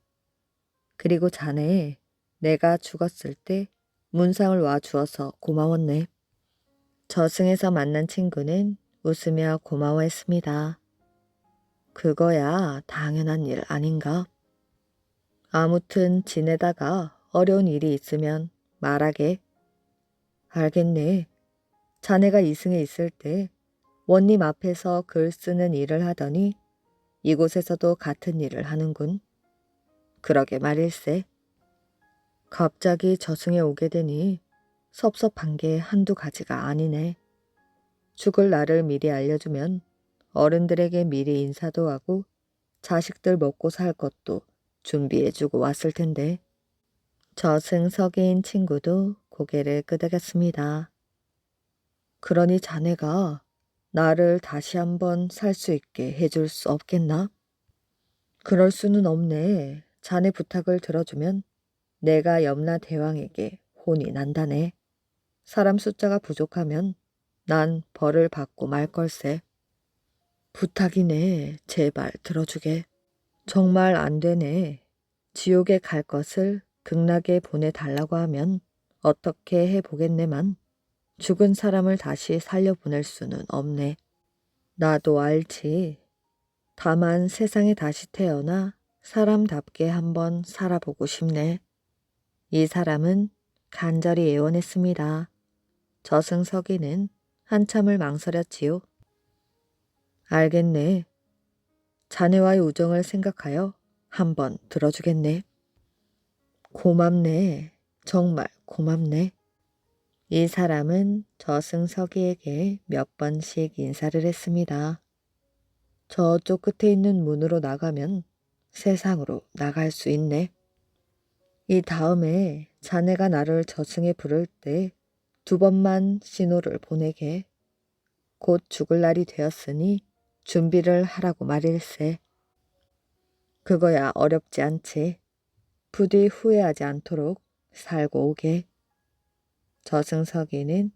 그리고 자네, 내가 죽었을 때 문상을 와 주어서 고마웠네. 저승에서 만난 친구는 웃으며 고마워했습니다. 그거야 당연한 일 아닌가? 아무튼 지내다가 어려운 일이 있으면 말하게. 알겠네. 자네가 이승에 있을 때 원님 앞에서 글 쓰는 일을 하더니 이곳에서도 같은 일을 하는군. 그러게 말일세. 갑자기 저승에 오게 되니 섭섭한 게 한두 가지가 아니네. 죽을 날을 미리 알려주면 어른들에게 미리 인사도 하고 자식들 먹고 살 것도 준비해주고 왔을 텐데. 저승석인 친구도 고개를 끄덕였습니다. 그러니 자네가 나를 다시 한번 살 수 있게 해줄 수 없겠나? 그럴 수는 없네. 자네 부탁을 들어주면 내가 염라 대왕에게 혼이 난다네. 사람 숫자가 부족하면 난 벌을 받고 말 걸세. 부탁이네. 제발 들어주게. 정말 안 되네. 지옥에 갈 것을 극락에 보내달라고 하면 어떻게 해보겠네만 죽은 사람을 다시 살려보낼 수는 없네. 나도 알지. 다만 세상에 다시 태어나 사람답게 한번 살아보고 싶네. 이 사람은 간절히 애원했습니다. 저승석이는 한참을 망설였지요. 알겠네. 자네와의 우정을 생각하여 한번 들어주겠네. 고맙네. 정말 고맙네. 이 사람은 저승석이에게 몇 번씩 인사를 했습니다. 저쪽 끝에 있는 문으로 나가면 세상으로 나갈 수 있네. 이 다음에 자네가 나를 저승에 부를 때 2번만 신호를 보내게. 곧 죽을 날이 되었으니 준비를 하라고 말일세. 그거야 어렵지 않지. 부디 후회하지 않도록 살고 오게. 저승석이는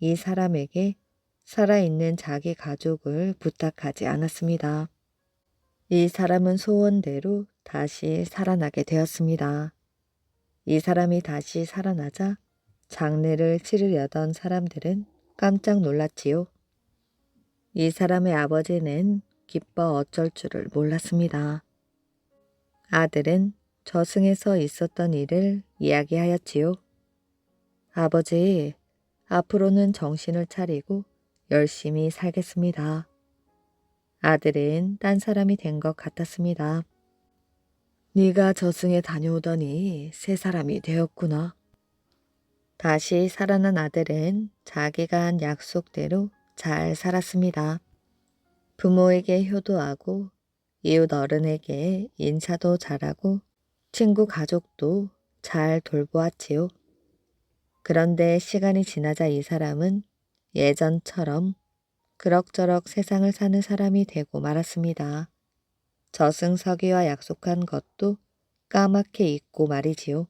이 사람에게 살아있는 자기 가족을 부탁하지 않았습니다. 이 사람은 소원대로 다시 살아나게 되었습니다. 이 사람이 다시 살아나자 장례를 치르려던 사람들은 깜짝 놀랐지요. 이 사람의 아버지는 기뻐 어쩔 줄을 몰랐습니다. 아들은 저승에서 있었던 일을 이야기하였지요. 아버지, 앞으로는 정신을 차리고 열심히 살겠습니다. 아들은 딴 사람이 된 것 같았습니다. 네가 저승에 다녀오더니 새 사람이 되었구나. 다시 살아난 아들은 자기가 한 약속대로 잘 살았습니다. 부모에게 효도하고 이웃 어른에게 인사도 잘하고 친구 가족도 잘 돌보았지요. 그런데 시간이 지나자 이 사람은 예전처럼 그럭저럭 세상을 사는 사람이 되고 말았습니다. 저승석이와 약속한 것도 까맣게 잊고 말이지요.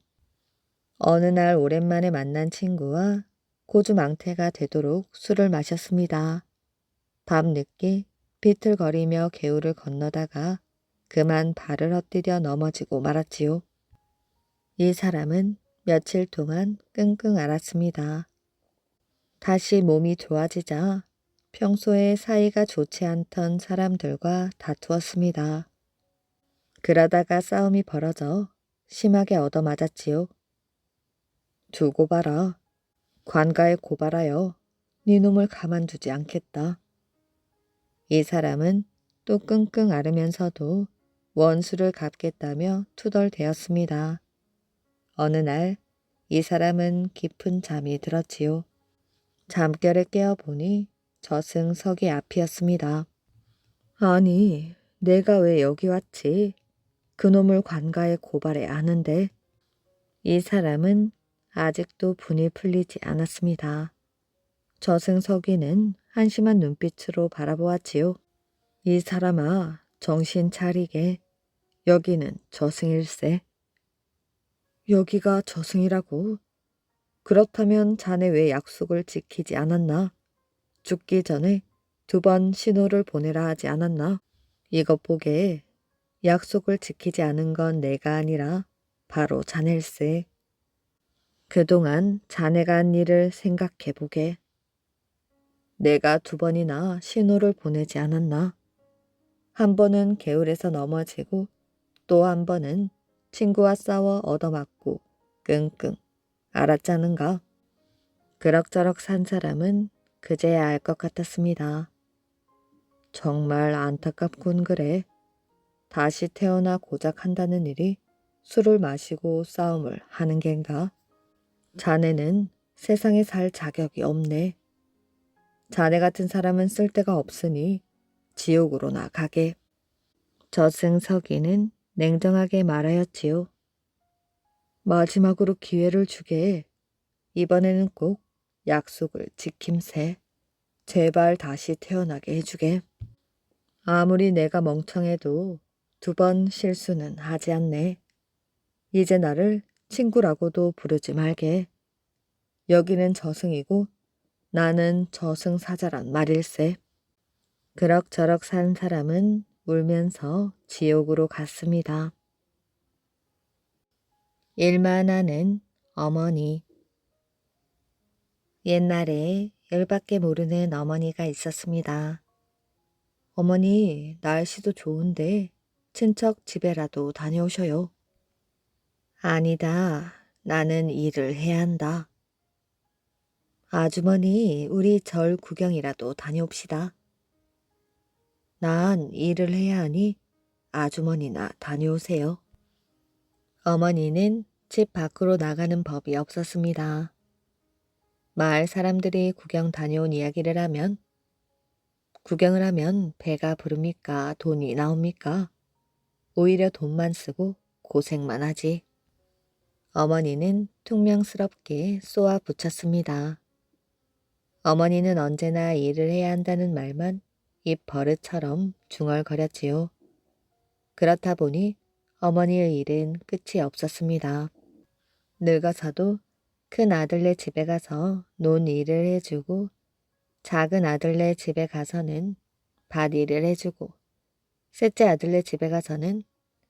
어느 날 오랜만에 만난 친구와 고주망태가 되도록 술을 마셨습니다. 밤늦게 비틀거리며 개울을 건너다가 그만 발을 헛디뎌 넘어지고 말았지요. 이 사람은 며칠 동안 끙끙 앓았습니다. 다시 몸이 좋아지자 평소에 사이가 좋지 않던 사람들과 다투었습니다. 그러다가 싸움이 벌어져 심하게 얻어맞았지요. 두고 봐라. 관가에 고발하여 네 놈을 가만두지 않겠다. 이 사람은 또 끙끙 앓으면서도 원수를 갚겠다며 투덜대었습니다. 어느 날 이 사람은 깊은 잠이 들었지요. 잠결에 깨어보니 저승석이 앞이었습니다. 아니, 내가 왜 여기 왔지? 그놈을 관가에 고발해 아는데. 이 사람은 아직도 분이 풀리지 않았습니다. 저승석이는 한심한 눈빛으로 바라보았지요. 이 사람아, 정신 차리게. 여기는 저승일세. 여기가 저승이라고? 그렇다면 자네 왜 약속을 지키지 않았나? 죽기 전에 2번 신호를 보내라 하지 않았나? 이것 보게. 약속을 지키지 않은 건 내가 아니라 바로 자넬세. 그동안 자네가 한 일을 생각해 보게. 내가 2번이나 신호를 보내지 않았나? 한 번은 개울에서 넘어지고 또 한 번은 친구와 싸워 얻어맞고 끙끙 앓았자는가? 그럭저럭 산 사람은 그제야 알 것 같았습니다. 정말 안타깝군 그래. 다시 태어나 고작 한다는 일이 술을 마시고 싸움을 하는 겐가? 자네는 세상에 살 자격이 없네. 자네 같은 사람은 쓸데가 없으니 지옥으로나 가게. 저승석이는 냉정하게 말하였지요. 마지막으로 기회를 주게. 이번에는 꼭 약속을 지킴세. 제발 다시 태어나게 해주게. 아무리 내가 멍청해도 2번 실수는 하지 않네. 이제 나를 친구라고도 부르지 말게. 여기는 저승이고 나는 저승사자란 말일세. 그럭저럭 산 사람은 울면서 지옥으로 갔습니다. 일만 하는 어머니. 옛날에 열밖에 모르는 어머니가 있었습니다. 어머니, 날씨도 좋은데 친척 집에라도 다녀오셔요. 아니다. 나는 일을 해야 한다. 아주머니, 우리 절 구경이라도 다녀옵시다. 난 일을 해야 하니 아주머니나 다녀오세요. 어머니는 집 밖으로 나가는 법이 없었습니다. 마을 사람들이 구경 다녀온 이야기를 하면 구경을 하면 배가 부릅니까? 돈이 나옵니까? 오히려 돈만 쓰고 고생만 하지. 어머니는 퉁명스럽게 쏘아 붙였습니다. 어머니는 언제나 일을 해야 한다는 말만 입 버릇처럼 중얼거렸지요. 그렇다 보니 어머니의 일은 끝이 없었습니다. 늙어서도 큰 아들네 집에 가서 논 일을 해주고 작은 아들네 집에 가서는 밭 일을 해주고 셋째 아들네 집에 가서는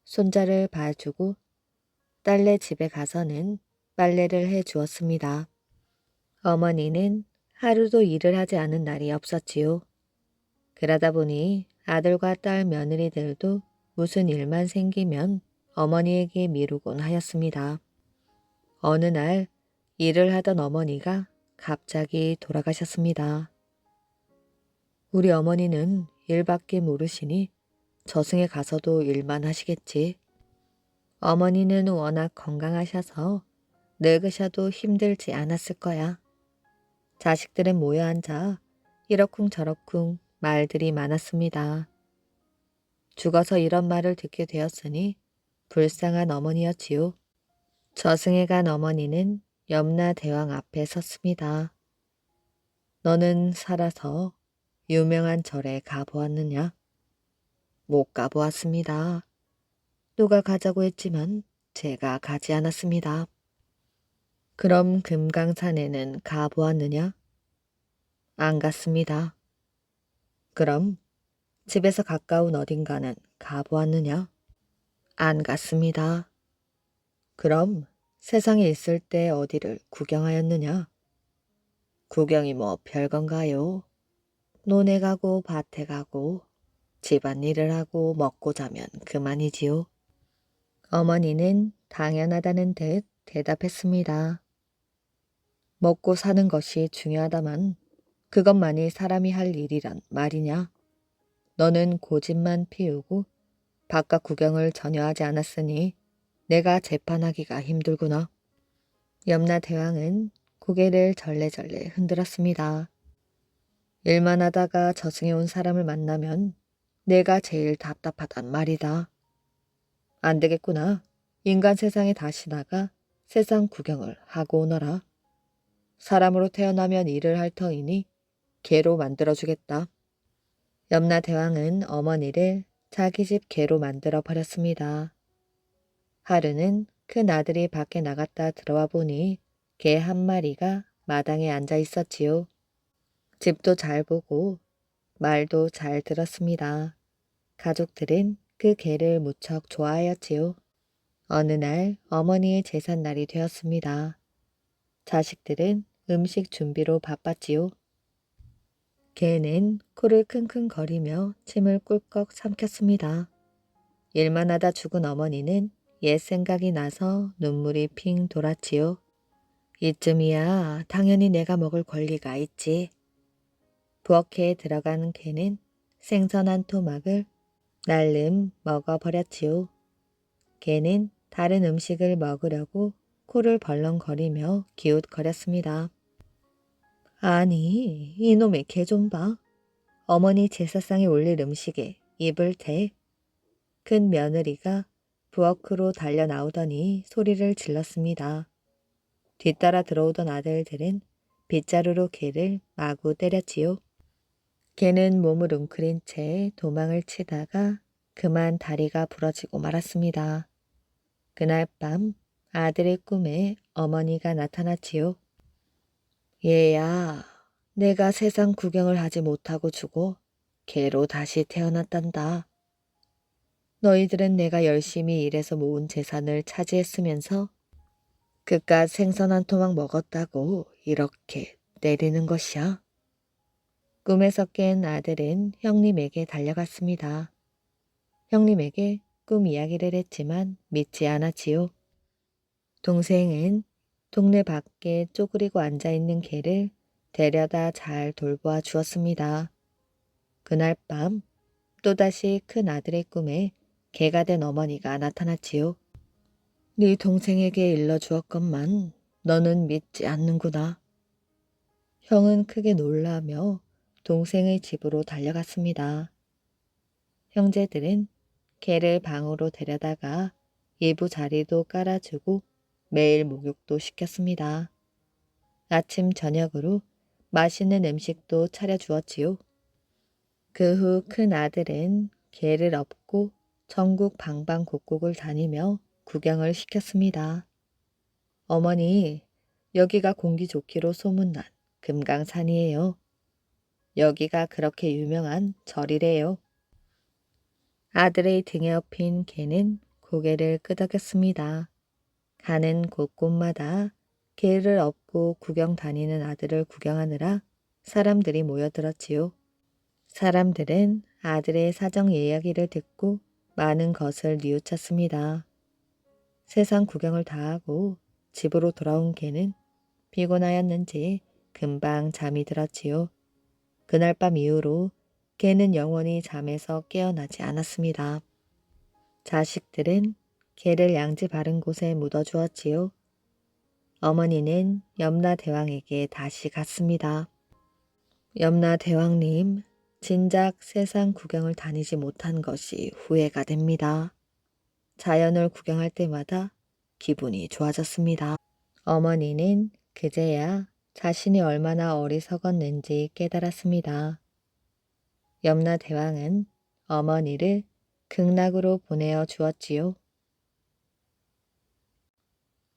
손자를 봐주고 딸네 집에 가서는 빨래를 해주었습니다. 어머니는 하루도 일을 하지 않은 날이 없었지요. 그러다 보니 아들과 딸 며느리들도 무슨 일만 생기면 어머니에게 미루곤 하였습니다. 어느 날 일을 하던 어머니가 갑자기 돌아가셨습니다. 우리 어머니는 일밖에 모르시니 저승에 가서도 일만 하시겠지. 어머니는 워낙 건강하셔서 늙으셔도 힘들지 않았을 거야. 자식들은 모여 앉아 이러쿵저러쿵 말들이 많았습니다. 죽어서 이런 말을 듣게 되었으니 불쌍한 어머니였지요. 저승에 간 어머니는 염라대왕 앞에 섰습니다. 너는 살아서 유명한 절에 가보았느냐? 못 가보았습니다. 누가 가자고 했지만 제가 가지 않았습니다. 그럼 금강산에는 가보았느냐? 안 갔습니다. 그럼 집에서 가까운 어딘가는 가보았느냐? 안 갔습니다. 그럼 세상에 있을 때 어디를 구경하였느냐? 구경이 뭐 별건가요? 논에 가고 밭에 가고 집안일을 하고 먹고 자면 그만이지요. 어머니는 당연하다는 듯 대답했습니다. 먹고 사는 것이 중요하다만 그것만이 사람이 할 일이란 말이냐? 너는 고집만 피우고 바깥 구경을 전혀 하지 않았으니 내가 재판하기가 힘들구나. 염라대왕은 고개를 절레절레 흔들었습니다. 일만 하다가 저승에 온 사람을 만나면 내가 제일 답답하단 말이다. 안 되겠구나. 인간 세상에 다시 나가 세상 구경을 하고 오너라. 사람으로 태어나면 일을 할 터이니 개로 만들어주겠다. 염라대왕은 어머니를 자기 집 개로 만들어 버렸습니다. 하루는 큰 아들이 밖에 나갔다 들어와 보니 개 한 마리가 마당에 앉아 있었지요. 집도 잘 보고 말도 잘 들었습니다. 가족들은 그 개를 무척 좋아하였지요. 어느 날 어머니의 제삿날이 되었습니다. 자식들은 음식 준비로 바빴지요. 개는 코를 킁킁거리며 침을 꿀꺽 삼켰습니다. 일만 하다 죽은 어머니는 옛 생각이 나서 눈물이 핑 돌았지요. 이쯤이야 당연히 내가 먹을 권리가 있지. 부엌에 들어간 개는 생선 한 토막을 날름 먹어버렸지요. 개는 다른 음식을 먹으려고 코를 벌렁거리며 기웃거렸습니다. 아니, 이놈의 개 좀 봐. 어머니 제사상에 올릴 음식에 입을 대. 큰 며느리가 부엌으로 달려 나오더니 소리를 질렀습니다. 뒤따라 들어오던 아들들은 빗자루로 개를 마구 때렸지요. 개는 몸을 웅크린 채 도망을 치다가 그만 다리가 부러지고 말았습니다. 그날 밤 아들의 꿈에 어머니가 나타났지요. 얘야, 내가 세상 구경을 하지 못하고 죽어 개로 다시 태어났단다. 너희들은 내가 열심히 일해서 모은 재산을 차지했으면서 그깟 생선 한 토막 먹었다고 이렇게 때리는 것이야. 꿈에서 깬 아들은 형님에게 달려갔습니다. 형님에게 꿈 이야기를 했지만 믿지 않았지요. 동생은 동네 밖에 쪼그리고 앉아있는 개를 데려다 잘 돌보아 주었습니다. 그날 밤 또다시 큰 아들의 꿈에 개가 된 어머니가 나타났지요. 네 동생에게 일러주었건만 너는 믿지 않는구나. 형은 크게 놀라며 동생의 집으로 달려갔습니다. 형제들은 개를 방으로 데려다가 이부자리도 깔아주고 매일 목욕도 시켰습니다. 아침 저녁으로 맛있는 음식도 차려주었지요. 그 후 큰 아들은 개를 업고 전국 방방곡곡을 다니며 구경을 시켰습니다. 어머니, 여기가 공기 좋기로 소문난 금강산이에요. 여기가 그렇게 유명한 절이래요. 아들의 등에 업힌 개는 고개를 끄덕였습니다. 가는 곳곳마다 개를 업고 구경 다니는 아들을 구경하느라 사람들이 모여들었지요. 사람들은 아들의 사정 이야기를 듣고 많은 것을 뉘우쳤습니다. 세상 구경을 다 하고 집으로 돌아온 개는 피곤하였는지 금방 잠이 들었지요. 그날 밤 이후로 개는 영원히 잠에서 깨어나지 않았습니다. 자식들은 개를 양지 바른 곳에 묻어주었지요. 어머니는 염라대왕에게 다시 갔습니다. 염라대왕님, 진작 세상 구경을 다니지 못한 것이 후회가 됩니다. 자연을 구경할 때마다 기분이 좋아졌습니다. 어머니는 그제야 자신이 얼마나 어리석었는지 깨달았습니다. 염라대왕은 어머니를 극락으로 보내어 주었지요.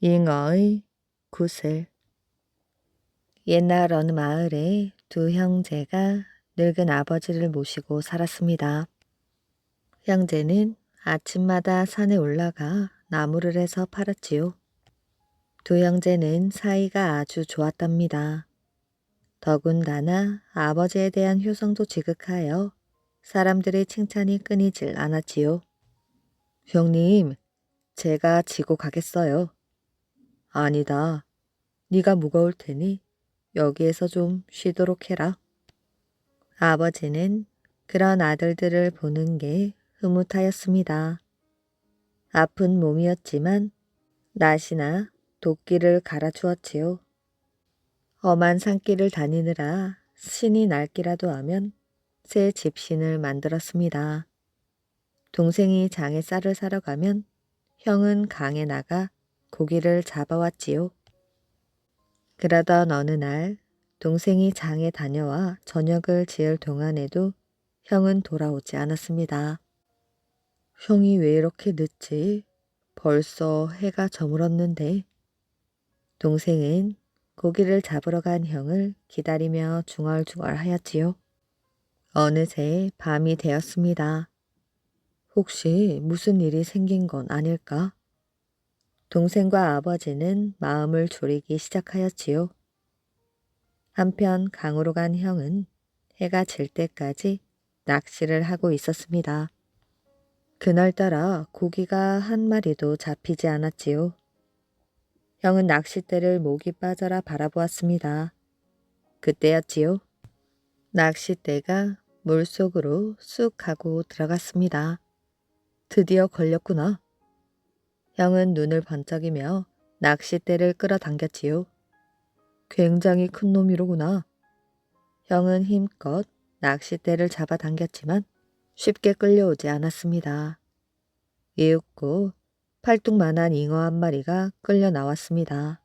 잉어의 구슬. 옛날 어느 마을에 두 형제가 늙은 아버지를 모시고 살았습니다. 형제는 아침마다 산에 올라가 나무를 해서 팔았지요. 두 형제는 사이가 아주 좋았답니다. 더군다나 아버지에 대한 효성도 지극하여 사람들의 칭찬이 끊이질 않았지요. 형님, 제가 지고 가겠어요. 아니다. 네가 무거울 테니 여기에서 좀 쉬도록 해라. 아버지는 그런 아들들을 보는 게 흐뭇하였습니다. 아픈 몸이었지만 낫이나 도끼를 갈아주었지요. 험한 산길을 다니느라 신이 낡기라도 하면 새 집신을 만들었습니다. 동생이 장에 쌀을 사러 가면 형은 강에 나가 고기를 잡아왔지요. 그러던 어느 날 동생이 장에 다녀와 저녁을 지을 동안에도 형은 돌아오지 않았습니다. 형이 왜 이렇게 늦지? 벌써 해가 저물었는데. 동생은 고기를 잡으러 간 형을 기다리며 중얼중얼 하였지요. 어느새 밤이 되었습니다. 혹시 무슨 일이 생긴 건 아닐까? 동생과 아버지는 마음을 졸이기 시작하였지요. 한편 강으로 간 형은 해가 질 때까지 낚시를 하고 있었습니다. 그날따라 고기가 한 마리도 잡히지 않았지요. 형은 낚싯대를 목이 빠져라 바라보았습니다. 그때였지요. 낚싯대가 물속으로 쑥 하고 들어갔습니다. 드디어 걸렸구나. 형은 눈을 번쩍이며 낚싯대를 끌어당겼지요. 굉장히 큰 놈이로구나. 형은 힘껏 낚싯대를 잡아당겼지만 쉽게 끌려오지 않았습니다. 이윽고 팔뚝만한 잉어 한 마리가 끌려 나왔습니다.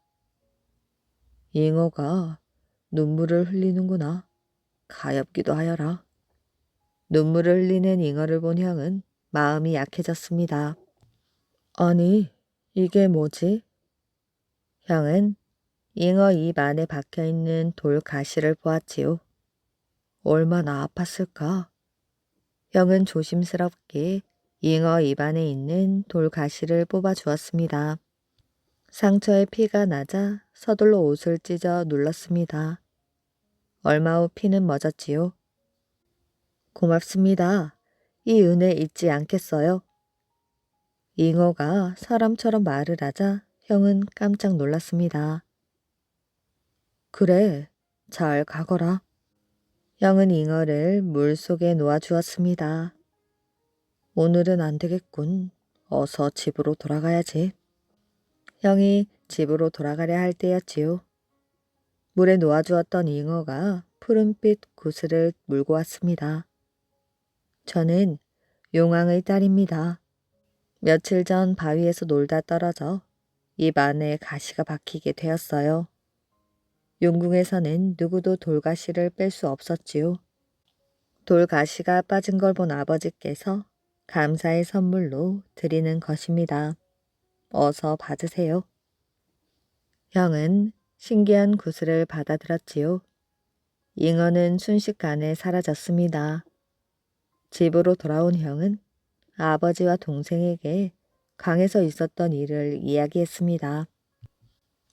잉어가 눈물을 흘리는구나. 가엾기도 하여라. 눈물을 흘리는 잉어를 본 형은 마음이 약해졌습니다. 아니, 이게 뭐지? 형은 잉어 입 안에 박혀있는 돌 가시를 보았지요. 얼마나 아팠을까? 형은 조심스럽게 잉어 입 안에 있는 돌 가시를 뽑아 주었습니다. 상처에 피가 나자 서둘러 옷을 찢어 눌렀습니다. 얼마 후 피는 멎었지요. 고맙습니다. 이 은혜 잊지 않겠어요. 잉어가 사람처럼 말을 하자 형은 깜짝 놀랐습니다. 그래, 잘 가거라. 형은 잉어를 물속에 놓아주었습니다. 오늘은 안 되겠군. 어서 집으로 돌아가야지. 형이 집으로 돌아가려 할 때였지요. 물에 놓아주었던 잉어가 푸른빛 구슬을 물고 왔습니다. 저는 용왕의 딸입니다. 며칠 전 바위에서 놀다 떨어져 입 안에 가시가 박히게 되었어요. 용궁에서는 누구도 돌가시를 뺄 수 없었지요. 돌가시가 빠진 걸 본 아버지께서 감사의 선물로 드리는 것입니다. 어서 받으세요. 형은 신기한 구슬을 받아들었지요. 잉어는 순식간에 사라졌습니다. 집으로 돌아온 형은 아버지와 동생에게 강에서 있었던 일을 이야기했습니다.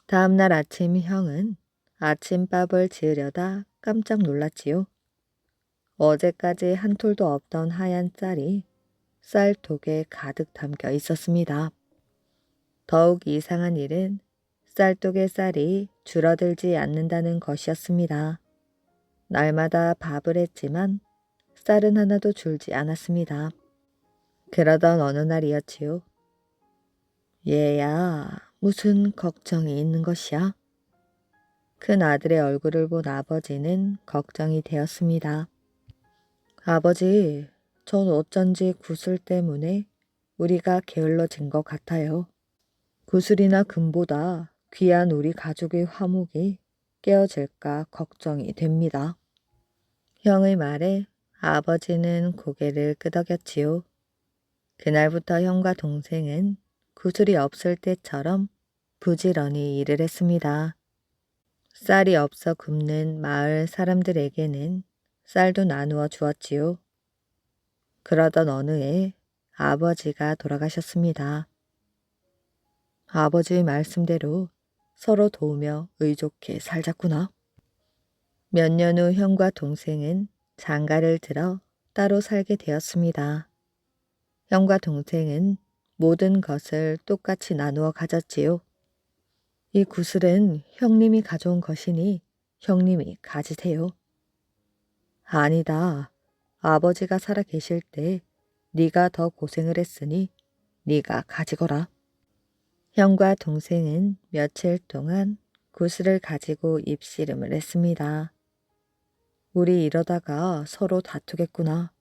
다음 날 아침 형은 아침밥을 지으려다 깜짝 놀랐지요. 어제까지 한 톨도 없던 하얀 쌀이 쌀독에 가득 담겨 있었습니다. 더욱 이상한 일은 쌀독의 쌀이 줄어들지 않는다는 것이었습니다. 날마다 밥을 했지만 쌀은 하나도 줄지 않았습니다. 그러던 어느 날이었지요. 얘야, 무슨 걱정이 있는 것이야? 큰 아들의 얼굴을 본 아버지는 걱정이 되었습니다. 아버지, 전 어쩐지 구슬 때문에 우리가 게을러진 것 같아요. 구슬이나 금보다 귀한 우리 가족의 화목이 깨어질까 걱정이 됩니다. 형의 말에 아버지는 고개를 끄덕였지요. 그날부터 형과 동생은 구슬이 없을 때처럼 부지런히 일을 했습니다. 쌀이 없어 굶는 마을 사람들에게는 쌀도 나누어 주었지요. 그러던 어느 해 아버지가 돌아가셨습니다. 아버지의 말씀대로 서로 도우며 의좋게 살자꾸나. 몇 년 후 형과 동생은 장가를 들어 따로 살게 되었습니다. 형과 동생은 모든 것을 똑같이 나누어 가졌지요. 이 구슬은 형님이 가져온 것이니 형님이 가지세요. 아니다. 아버지가 살아 계실 때 네가 더 고생을 했으니 네가 가지거라. 형과 동생은 며칠 동안 구슬을 가지고 입씨름을 했습니다. 우리 이러다가 서로 다투겠구나.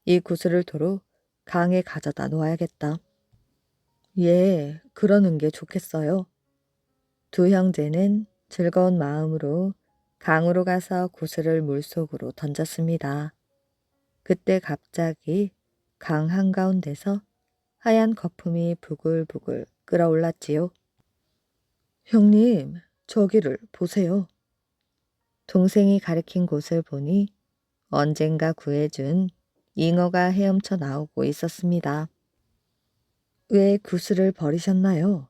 이 구슬을 도로 강에 가져다 놓아야겠다. 예, 그러는 게 좋겠어요. 두 형제는 즐거운 마음으로 강으로 가서 구슬을 물속으로 던졌습니다. 그때 갑자기 강 한가운데서 하얀 거품이 부글부글 끓어올랐지요. 형님, 저기를 보세요. 동생이 가리킨 곳을 보니 언젠가 구해준 잉어가 헤엄쳐 나오고 있었습니다. 왜 구슬을 버리셨나요?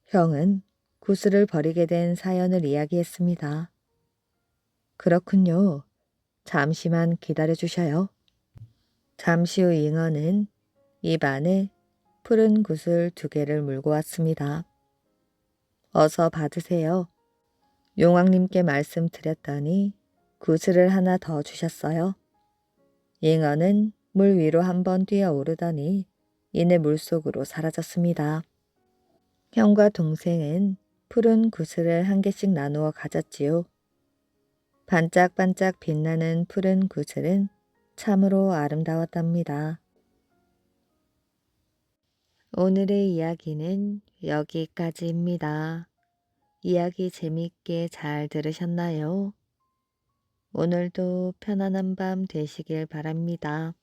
형은 구슬을 버리게 된 사연을 이야기했습니다. 그렇군요. 잠시만 기다려 주셔요. 잠시 후 잉어는 입 안에 푸른 구슬 2개를 물고 왔습니다. 어서 받으세요. 용왕님께 말씀드렸더니 구슬을 하나 더 주셨어요. 잉어는 물 위로 한번 뛰어오르더니 이내 물속으로 사라졌습니다. 형과 동생은 푸른 구슬을 1개씩 나누어 가졌지요. 반짝반짝 빛나는 푸른 구슬은 참으로 아름다웠답니다. 오늘의 이야기는 여기까지입니다. 이야기 재미있게 잘 들으셨나요? 오늘도 편안한 밤 되시길 바랍니다.